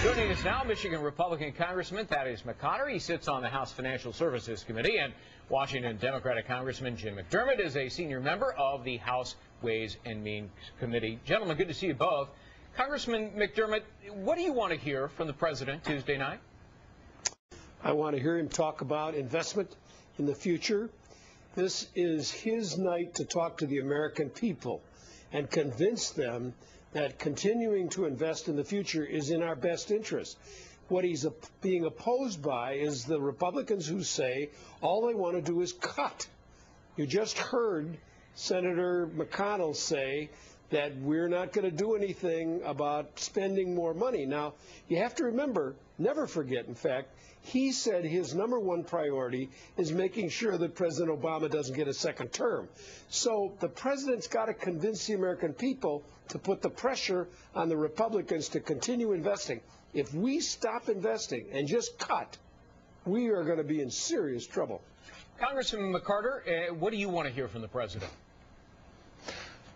Joining us now, Michigan Republican Congressman Thaddeus McCotter. He sits on the House Financial Services Committee, and Washington Democratic Congressman Jim McDermott is a senior member of the House Ways and Means Committee. Gentlemen, good to see you both. Congressman McDermott, what do you want to hear from the president Tuesday night? I want to hear him talk about investment in the future. This is his night to talk to the American people and convince them that continuing to invest in the future is in our best interest. What he's being opposed by is the Republicans who say all they want to do is cut. You just heard Senator McConnell say that we're not going to do anything about spending more money. Now, you have to remember, never forget, in fact, he said his #1 priority is making sure that President Obama doesn't get a second term. So the president's got to convince the American people to put the pressure on the Republicans to continue investing. If we stop investing and just cut, we are going to be in serious trouble. Congressman McCarter, what do you want to hear from the president?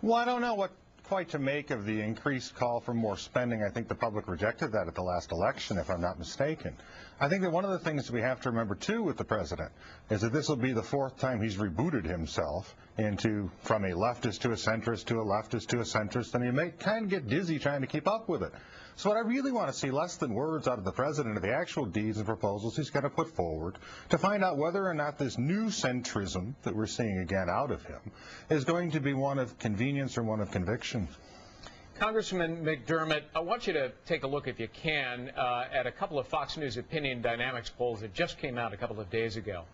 Well, I don't know what quite to make of the increased call for more spending. I think the public rejected that at the last election, if I'm not mistaken. I think that one of the things we have to remember, too, with the president is that this will be the 4th time he's rebooted himself from a leftist to a centrist to a leftist to a centrist, and he may kind of get dizzy trying to keep up with it. So what I really want to see, less than words out of the president, are the actual deeds and proposals he's going to put forward to find out whether or not this new centrism that we're seeing again out of him is going to be one of convenience or one of conviction. Congressman McDermott, I want you to take a look, if you can, at a couple of Fox News Opinion Dynamics polls that just came out a couple of days ago.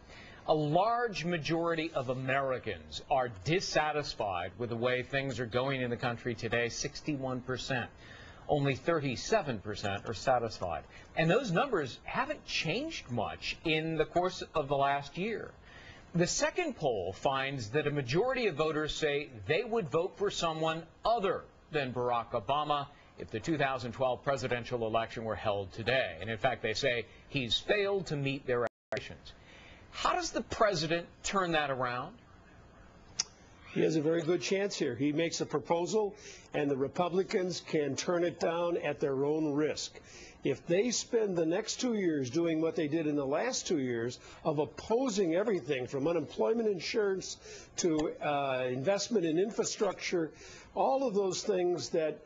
A large majority of Americans are dissatisfied with the way things are going in the country today, 61%. Only 37% are satisfied. And those numbers haven't changed much in the course of the last year. The second poll finds that a majority of voters say they would vote for someone other than Barack Obama if the 2012 presidential election were held today. And in fact, they say he's failed to meet their expectations. How does the president turn that around? He has a very good chance here. He makes a proposal, and the Republicans can turn it down at their own risk. If they spend the next 2 years doing what they did in the last 2 years of opposing everything from unemployment insurance to investment in infrastructure, all of those things that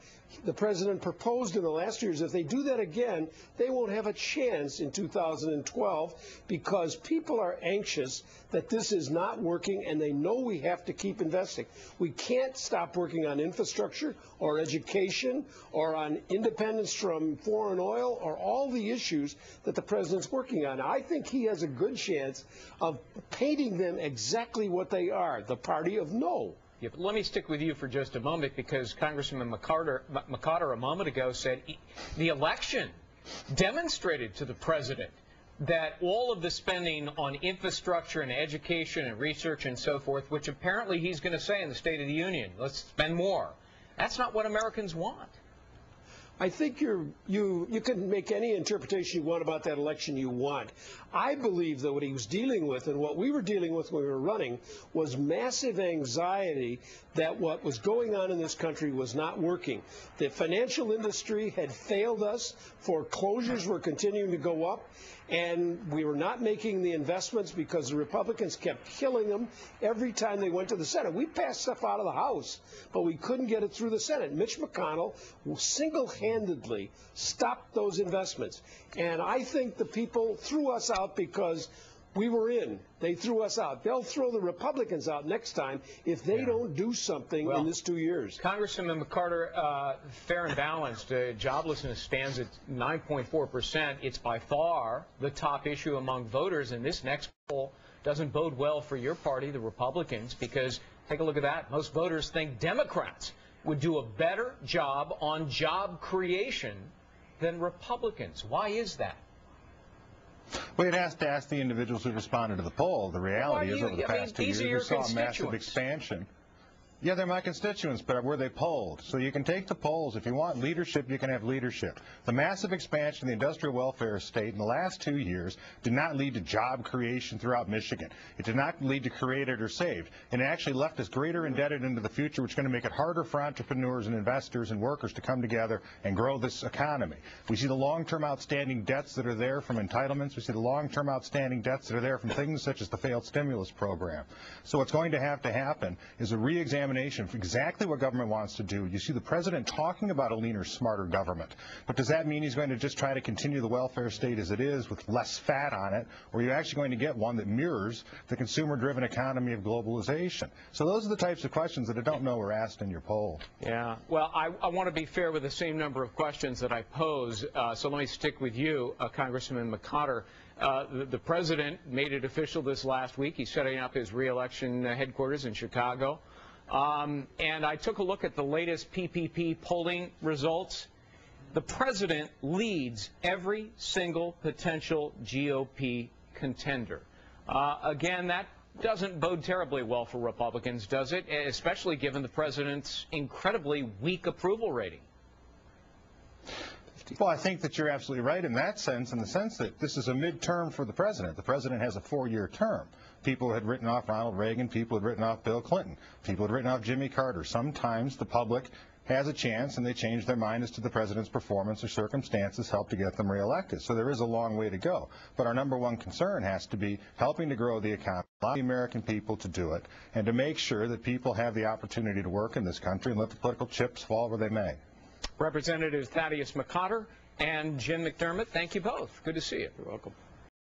the president proposed in the last years, if they do that again, they won't have a chance in 2012 because people are anxious that this is not working and they know we have to keep investing. We can't stop working on infrastructure or education or on independence from foreign oil or all the issues that the president's working on. I think he has a good chance of painting them exactly what they are, the party of no. Yeah, but let me stick with you for just a moment, because Congressman McCotter a moment ago said the election demonstrated to the president that all of the spending on infrastructure and education and research and so forth, which apparently he's going to say in the State of the Union, let's spend more. That's not what Americans want. I think you can make any interpretation you want about that election you want. I believe that what he was dealing with and what we were dealing with when we were running was massive anxiety that what was going on in this country was not working. The financial industry had failed us. Foreclosures were continuing to go up. And we were not making the investments because the Republicans kept killing them every time they went to the Senate. We passed stuff out of the House, but we couldn't get it through the Senate. Mitch McConnell single-handedly stopped those investments. And I think the people threw us out because we were in. They threw us out. They'll throw the Republicans out next time if they don't do something in this 2 years. Congressman McCarter, fair and balanced, joblessness stands at 9.4%. It's by far the top issue among voters, and this next poll doesn't bode well for your party, the Republicans, because take a look at that. Most voters think Democrats would do a better job on job creation than Republicans. Why is that? Well, it has to ask the individuals who responded to the poll. The reality is over the past 2 years, we saw a massive expansion. Yeah, they're my constituents, but were they polled? So you can take the polls. If you want leadership, you can have leadership. The massive expansion of the industrial welfare state in the last 2 years did not lead to job creation throughout Michigan. It did not lead to created or saved. And it actually left us greater indebted into the future, which is going to make it harder for entrepreneurs and investors and workers to come together and grow this economy. We see the long-term outstanding debts that are there from entitlements. We see the long-term outstanding debts that are there from things such as the failed stimulus program. So what's going to happen is a re-examination for exactly what government wants to do. You see the president talking about a leaner, smarter government. But does that mean he's going to just try to continue the welfare state as it is with less fat on it? Or are you actually going to get one that mirrors the consumer-driven economy of globalization? So those are the types of questions that I don't know were asked in your poll. Yeah. Well, I want to be fair with the same number of questions that I pose. So let me stick with you, Congressman McCotter. The president made it official this last week. He's setting up his re-election headquarters in Chicago. And I took a look at the latest PPP polling results. The president leads every single potential GOP contender. Again, that doesn't bode terribly well for Republicans, does it? Especially given the president's incredibly weak approval rating. Well, I think that you're absolutely right in that sense, in the sense that this is a midterm for the president. The president has a 4-year term. People had written off Ronald Reagan. People had written off Bill Clinton. People had written off Jimmy Carter. Sometimes the public has a chance and they change their mind as to the president's performance or circumstances help to get them reelected. So there is a long way to go. But our number one concern has to be helping to grow the economy, allow the American people to do it, and to make sure that people have the opportunity to work in this country and let the political chips fall where they may. Representative Thaddeus McCotter and Jim McDermott, thank you both. Good to see you. You're welcome.